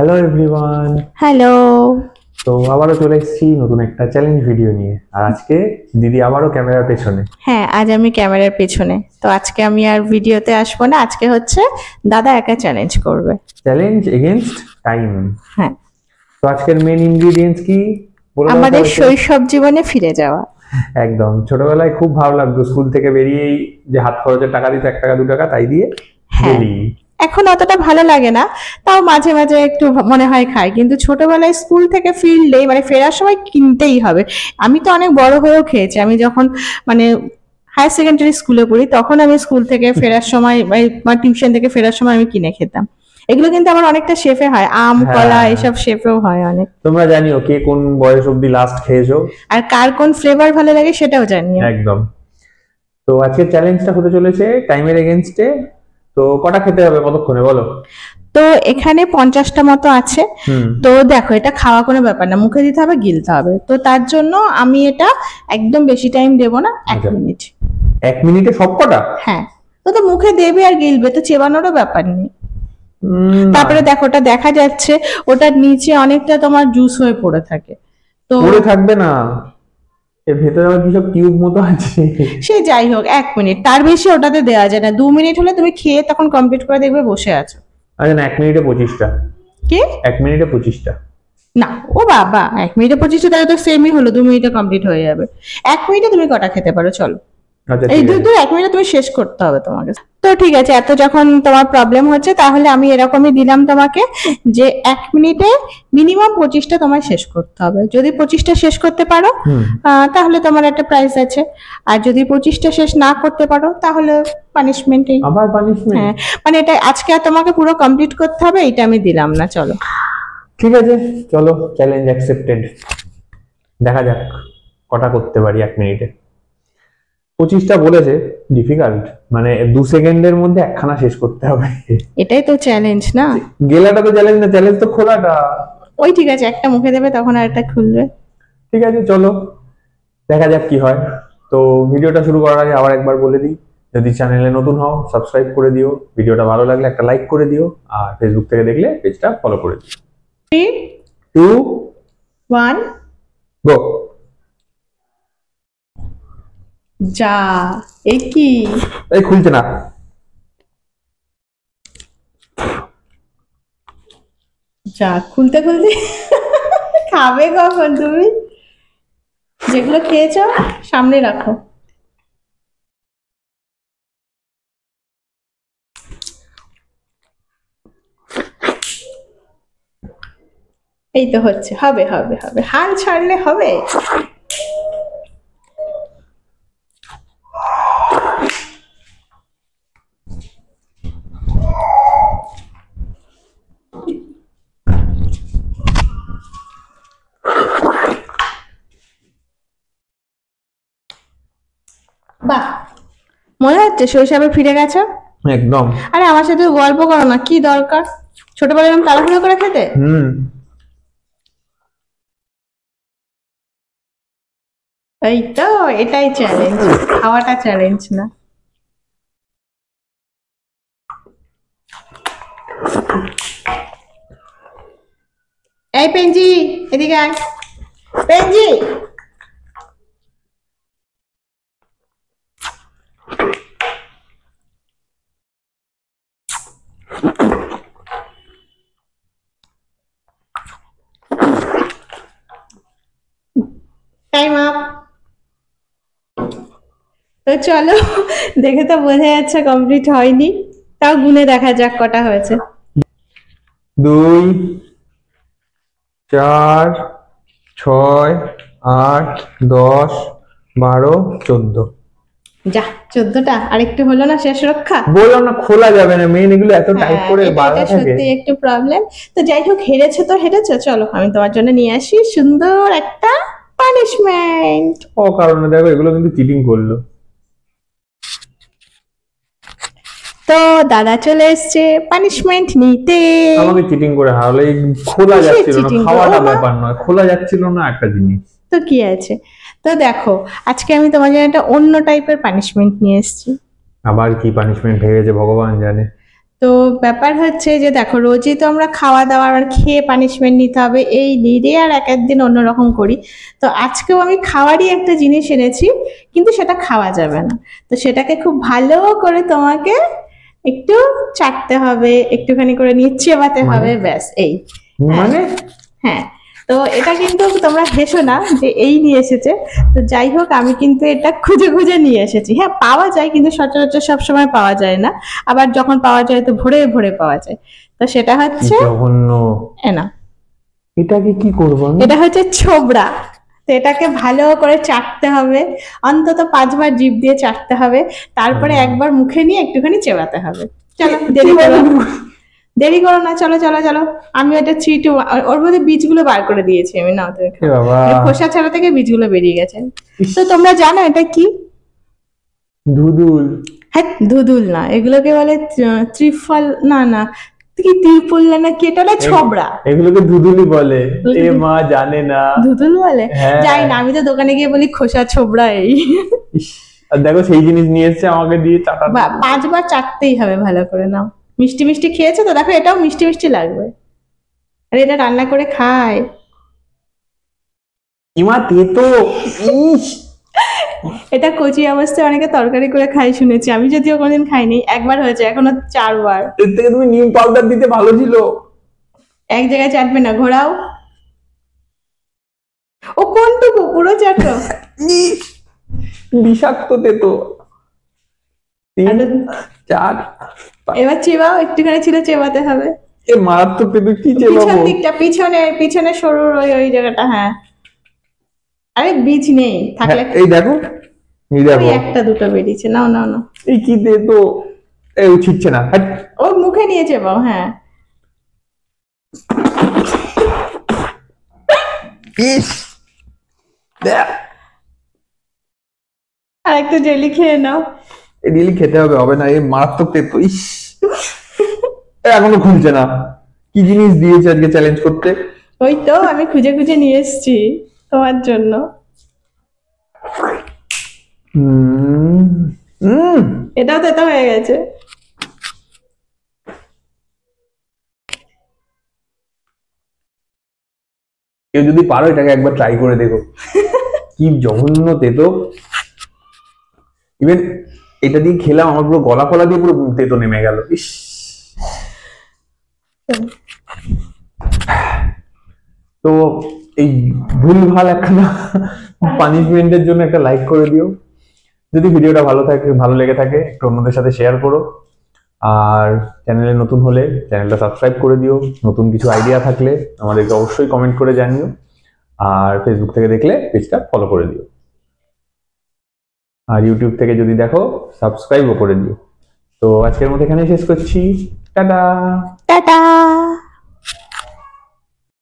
Hello everyone. Hello. তো আবারও চলে এসেছি নতুন একটা চ্যালেঞ্জ ভিডিও নিয়ে। আর আজকে দিদি আবারও ক্যামেরার পেছনে। হ্যাঁ, আজ আমি ক্যামেরার পেছনে। তো আজকে আমি আর ভিডিওতে আসবো না, আজকে হচ্ছে দাদা একা চ্যালেঞ্জ করবে। Challenge against time. হ্যাঁ, তো আজকের মেন ইনগ্রিডিয়েন্টস কি বলে দাও আমাদের সবাইকে। শৈশব জীবনে ফিরে যাওয়া। একদম ছোটবেলায় খুব ভালো লাগতো, স্কুল থেকে বেরিয়েই যে হাত খরচের টাকা দিত 1 টাকা 2 টাকা, তাই দিয়ে হ্যাঁ, ডেলি। এখন অতটা ভালো লাগে না, তাও মাঝে মাঝে একটু মনে হয় খাই, কিন্তু ছোটবেলায় স্কুল থেকে ফিরলে মানে ফেরার সময় কিনতেই হবে। আমি তো অনেক বড় হয়েও খেয়েছি, আমি যখন মানে হায়ার সেকেন্ডারি স্কুলে পড়ি তখন আমি স্কুল থেকে ফেরার সময় বা টিউশন থেকে ফেরার সময় আমি কিনে খেতাম। এগুলো কিন্তু আমার অনেকটা শেফে হয়, আম কলা হ্যাঁ, এসব শেফেও হয় অনেক। তোমরা জানিও কে কোন বয়স অব্দি লাস্ট খেয়েছো। আর কার কোন ফ্লেভার ভালো লাগে সেটাও জানিও। একদম। তো আজকের চ্যালেঞ্জটা হতে চলেছে টাইমের এগেইনস্টে। তো কটা খেতে হবে কতক্ষণে বলো। তো এখানে 50টা মতো আছে। তো দেখো, এটা খাওয়া কোনো ব্যাপার না, মুখে দিতে হবে, গিলতে হবে। তো তার জন্য আমি এটা একদম বেশি টাইম দেবো না, 1 আচ্ছা। মিনিট। 1 মিনিটে সব কটা? হ্যাঁ, তো তো মুখে দেবে আর গিলবে, তো চেবানোরও ব্যাপার নেই। তারপরে দেখো, ওটা দেখা যাচ্ছে ওটার নিচে অনেকটা তোমার জুস হয়ে পড়ে থাকে। তো পড়ে থাকবে না, এর ভেতরে আবার কি সব টিউব মতো আছে। সে যাই হোক, 1 মিনিট, তার বেশি ওটাতে দেওয়া যায় না। 2 মিনিট হলে তুমি খেয়ে তখন কমপ্লিট করে দেখবে বসে আছো। আচ্ছা না, 1 মিনিটে 25টা। কি? 1 মিনিটে 25টা? না, ও বাবা, 1 মিনিটে 25টা, তাহলে তো সেমই হলো, 2 মিনিটে কমপ্লিট হয়ে যাবে। 1 মিনিটে তুমি কটা খেতে পারো চলো। আচ্ছা এই ঠিক আছে। 1 মিনিটে তুমি শেষ করতে হবে তোমাকে। তো ঠিক আছে, এত যখন তোমার প্রবলেম হচ্ছে তাহলে আমি এরকমই দিলাম তোমাকে, যে 1 মিনিটে মিনিমাম 25টা তোমায় শেষ করতে হবে। যদি 25টা শেষ করতে পারো তাহলে তোমার একটা প্রাইজ আছে। আর যদি 25টা শেষ না করতে পারো তাহলে পানিশমেন্টই। আবার পানিশমেন্ট? হ্যাঁ, মানে এটা আজকে আর তোমাকে পুরো কমপ্লিট করতে হবে, এটা আমি দিলাম না। চলো ঠিক আছে, চলো চ্যালেঞ্জ অ্যাকসেপ্টেড। দেখা যাক কটা করতে পারি 1 মিনিটে। 25টা বলেছে, ডিফিকাল্ট, মানে 2 সেকেন্ডের মধ্যে একখানা শেষ করতে হবে। এটাই তো চ্যালেঞ্জ না? গেলাটা তো চ্যালেঞ্জ না, চ্যালেঞ্জ তো খোলাটা। ওই ঠিক আছে, একটা মুখে দেবে তখন আর একটা খুলবে। ঠিক আছে চলো দেখা যাক কি হয়। তো ভিডিওটা শুরু করার আগে আবার একবার বলে দিই, যদি চ্যানেলে নতুন হও সাবস্ক্রাইব করে দিও, ভিডিওটা ভালো লাগলে একটা লাইক করে দিও, আর ফেসবুক থেকে দেখলে পেজটা ফলো করে দিও। 3, 2, 1, গো। যা, এ কি? এই খুলছে না। যা, খুলতে খুলতে খাবে কখন তুমি? যেগুলো খেয়েছো সামনে রাখো। এই তো হচ্ছে, হবে হবে হবে, হাল ছাড়লে হবে। বাহ, মনে হচ্ছে শৈশবে ফিরে গেছো। একদম। আরে আমার সাথে গল্প করো না, কি দরকার? ছোটবেলায় এরকম তাড়াহুড়ো করে খেতে। এই তো, এটাই চ্যালেঞ্জ, খাওয়াটা চ্যালেঞ্জ না। এই পেঞ্জি, এদিকে আয়। পেঞ্জি, টাইম আপ। তো চলো, দেখে তো বোঝা যাচ্ছে কমপ্লিট হয়নি, তাও গুনে দেখা যাক কটা হয়েছে। 2, 4, 6, 8, 10, 12, 14। যা, 14টা। আরেকটু হলো না শেষ রক্ষা? বললাম না খোলা যাবে না, মেন এগুলো এত টাইট হ্যাঁ, করে এটা বাঁধা থাকে। সত্যি একটু প্রবলেম। তো যাই হোক, হেরেছে তো হেরেছে, চলো আমি তোমার জন্য নিয়ে আসি সুন্দর একটা পানিশমেন্ট। ও কারণে দেখো এগুলো কিন্তু চিটিং করলো। তো দাদা চলে এসছে পানিশমেন্ট নিতে। আমাকে চিটিং করে হারালো। এই খোলা কিসের যাচ্ছিল না, cheating? খাওয়াটা ও মা। ব্যাপার নয়, খোলা যাচ্ছিল না একটা জিনিস। তো কি আছে? তো দেখো, আজকে আমি তোমার জন্য একটা অন্য টাইপের পানিশমেন্ট নিয়ে এসেছি। আবার কি পানিশমেন্ট হয়ে গেছে ভগবান জানে। তো ব্যাপার হচ্ছে যে দেখো, রোজই তো আমরা খাওয়া দাওয়া আর খেয়ে পানিশমেন্ট নিতে হবে এই নিরে, আর এক একদিন অন্যরকম করি। তো আজকেও আমি খাওয়ারই একটা জিনিস এনেছি, কিন্তু সেটা খাওয়া যাবে না। তো সেটাকে খুব ভালো করে তোমাকে একটু চাটতে হবে, একটুখানি করে নিয়ে চেবাতে হবে, ব্যাস এই। মানে হ্যাঁ, তো এটা কিন্তু তোমরা হেসো না যে এই নিয়ে এসেছে। তো যাই হোক, আমি কিন্তু এটা খুঁজে খুঁজে নিয়ে এসেছি। হ্যাঁ, পাওয়া যায় কিন্তু সচরাচর সবসময় পাওয়া যায় না, আবার যখন পাওয়া যায় তো ভরে ভরে পাওয়া যায়। তো সেটা হচ্ছে জঘন্য। না, এটাকে কি করবো আমি? এটা হচ্ছে ছোবড়া। তো এটাকে ভালো করে চাটতে হবে, অন্তত 5 বার জিভ দিয়ে চাটতে হবে, তারপরে একবার মুখে নিয়ে একটুখানি চেবাতে হবে। চলো দেরি করো, দেরি করো না, চলো চলো চলো। আমি ওটা 3, 2, ওর মধ্যে বীজগুলো বার করে দিয়েছি আমি, নাও তুমি খাও। বাবা, খোসা ছাড়া থেকে বীজগুলো বেরিয়ে গেছে। তো তোমরা জানো এটা কি? ধুদুল। হ্যাঁ, ধুদুল না, এগুলোকে বলে ত্রিফল, না না, কি ত্রিফল না কি, এটা হলো ছবড়া। এগুলোকে ধুদুলি বলে। এ মা জানে না। ধুদুল বলে? হ্যাঁ। যাই না, আমি তো দোকানে গিয়ে বলি খোসা ছোবড়া এই। আর দেখো সেই জিনিস নিয়ে এসছে আমাকে দিয়ে চাটা। 5 বার চাটতেই হবে ভালো করে। নাও, মিষ্টি মিষ্টি খেয়েছো তো, দেখো এটাও মিষ্টি মিষ্টি লাগবে। আর এটা রান্না করে খায়। ইমা তেতো। ইস, এটা কচি অবস্থায় অনেকে তরকারি করে খাই শুনেছি, আমি যদিও কোনোদিন খাইনি, একবার হয়েছে, এখনো 4 বার। এর থেকে তুমি নিম পাউডার দিতে ভালো ছিল। এক জায়গায় চাটবে না, ঘোরাও। ও কোনটুকু, পুরো চাটো। ইস, বিষাক্ত তেতো। 3, 4। এবার চেবাও, একটুখানি ছিল চেবাতে হবে। এ মারাত্মক তেতো, কি পিছন চেবাবো? দিকটা, পিছনে পিছনে সরুর ওই ওই জায়গাটা, হ্যাঁ। আরে বীজ নেই, থাকলে এই দেখো, এই ওই দেখো, একটা দুটো বেরিয়েছে। নাও নাও নাও। এই কি তেতো। এই ছিটছে না, হাট। ও মুখে নিয়ে চেবাও, হ্যাঁ। ইস, দেখ। আর একটু জেলি খেয়ে নাও। এই ডেলি খেতে হবে, হবে না, এই মারাত্মক তেতো। ইস, এ এখনো খুলছে না। কি জিনিস দিয়েছে আজকে চ্যালেঞ্জ করতে? ওই তো আমি খুঁজে খুঁজে নিয়ে এসেছি তোমার জন্য। হুম, হুম। এটাও তো এটা হয়ে গেছে। কেউ যদি পারো এটাকে একবার ট্রাই করে দেখো। কি জঘন্য তেতো। ইভেন এটা দিয়ে খেলাম, আমার পুরো গলা ফলা দিয়ে পুরো তেতো নেমে গেল। ইস, তো এই ভুলভাল একটা পানিশমেন্টের জন্য একটা লাইক করে দিও। যদি ভিডিওটা ভালো লেগে থাকে একটু অন্যদের সাথে শেয়ার করো। আর চ্যানেলে নতুন হলে চ্যানেলটা সাবস্ক্রাইব করে দিও। নতুন কিছু আইডিয়া থাকলে আমাদেরকে অবশ্যই কমেন্ট করে জানিও। আর ফেসবুক থেকে দেখলে পেজটা ফলো করে দিও। আর ইউটিউব থেকে যদি দেখো সাবস্ক্রাইবও করে দিও। তো আজকের মতো এখানেই শেষ করছি। টাটা। টাটা।